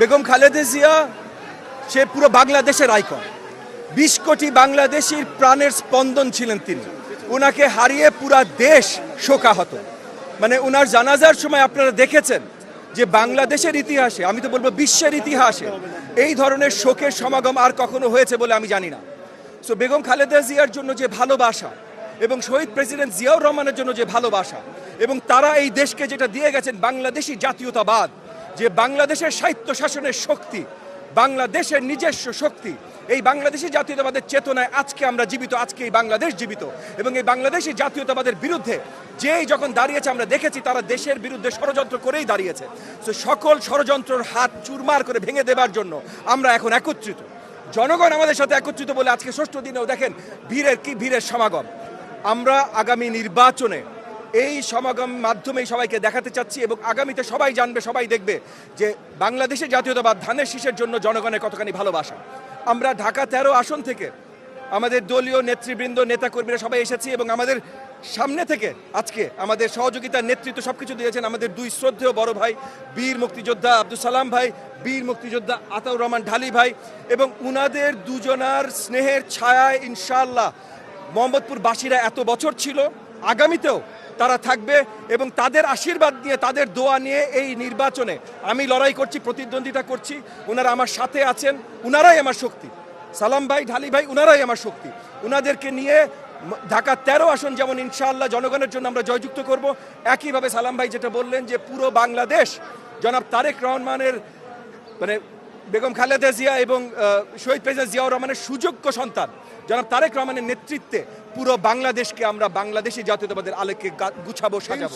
বেগম খালেদা জিয়া সে পুরো বাংলাদেশের আইকন। ২০ কোটি বাংলাদেশির প্রাণের স্পন্দন ছিলেন তিনি। ওনাকে হারিয়ে পুরা দেশ শোকাহত। মানে ওনার জানাজার সময় আপনারা দেখেছেন যে বাংলাদেশের ইতিহাসে, আমি তো বলবো বিশ্বের ইতিহাসে, এই ধরনের শোকের সমাগম আর কখনো হয়েছে বলে আমি জানি না। সো বেগম খালেদা জিয়ার জন্য যে ভালোবাসা এবং শহীদ প্রেসিডেন্ট জিয়াউর রহমানের জন্য যে ভালোবাসা, এবং তারা এই দেশকে যেটা দিয়ে গেছেন বাংলাদেশি জাতীয়তাবাদ, যে বাংলাদেশের সাহিত্য শাসনের শক্তি, বাংলাদেশের নিজস্ব শক্তি, এই বাংলাদেশি জাতীয়তাবাদের চেতনায় আজকে আমরা জীবিত, আজকে এই বাংলাদেশ জীবিত। এবং এই বাংলাদেশি জাতীয়তাবাদের বিরুদ্ধে যেই যখন দাঁড়িয়েছে আমরা দেখেছি তারা দেশের বিরুদ্ধে ষড়যন্ত্র করেই দাঁড়িয়েছে। তো সকল ষড়যন্ত্রের হাত চুরমার করে ভেঙে দেবার জন্য আমরা এখন একত্রিত, জনগণ আমাদের সাথে একত্রিত বলে আজকে ৬ষ্ঠ দিনেও দেখেন ভিড়ের সমাগম। আমরা আগামী নির্বাচনে এই সমাগম মাধ্যমেই সবাইকে দেখাতে চাচ্ছি, এবং আগামীতে সবাই জানবে, সবাই দেখবে যে বাংলাদেশের জাতীয়তাবাদ ধানের শীষের জন্য জনগণের কতখানি ভালোবাসা। আমরা ঢাকা ১৩ আসন থেকে আমাদের দলীয় নেতৃবৃন্দ, নেতাকর্মীরা সবাই এসেছি, এবং আমাদের সামনে থেকে আজকে আমাদের সহযোগিতার নেতৃত্ব সবকিছু দিয়েছেন আমাদের দুই শ্রদ্ধেয় বড় ভাই, বীর মুক্তিযোদ্ধা আব্দুল সালাম ভাই, বীর মুক্তিযোদ্ধা আতাউর রহমান ঢালি ভাই, এবং উনাদের দুজনার স্নেহের ছায়ায় ইনশাআল্লাহ মোহাম্মদপুরবাসীরা এত বছর ছিল, আগামীতেও তারা থাকবে, এবং তাদের আশীর্বাদ নিয়ে, তাদের দোয়া নিয়ে এই নির্বাচনে আমি লড়াই করছি, প্রতিদ্বন্দ্বিতা করছি। ওনারা আমার সাথে আছেন, ওনারাই আমার শক্তি। সালাম ভাই, ঢালি ভাই, ওনারাই আমার শক্তি। ওনাদেরকে নিয়ে ঢাকা ১৩ আসন যেমন ইনশাআল্লাহ জনগণের জন্য আমরা জয়যুক্ত করব, একইভাবে সালাম ভাই যেটা বললেন যে পুরো বাংলাদেশ জনাব তারেক রহমানের, মানে বেগম খালেদা জিয়া এবং শহীদ প্রেসিডেন্ট জিয়াউর রহমানের সুযোগ্য সন্তান জনাব তারেক রহমানের নেতৃত্বে পুরো বাংলাদেশকে আমরা বাংলাদেশি জাতীয়তাবাদের আলোকে গুছাবো, সাজাবো।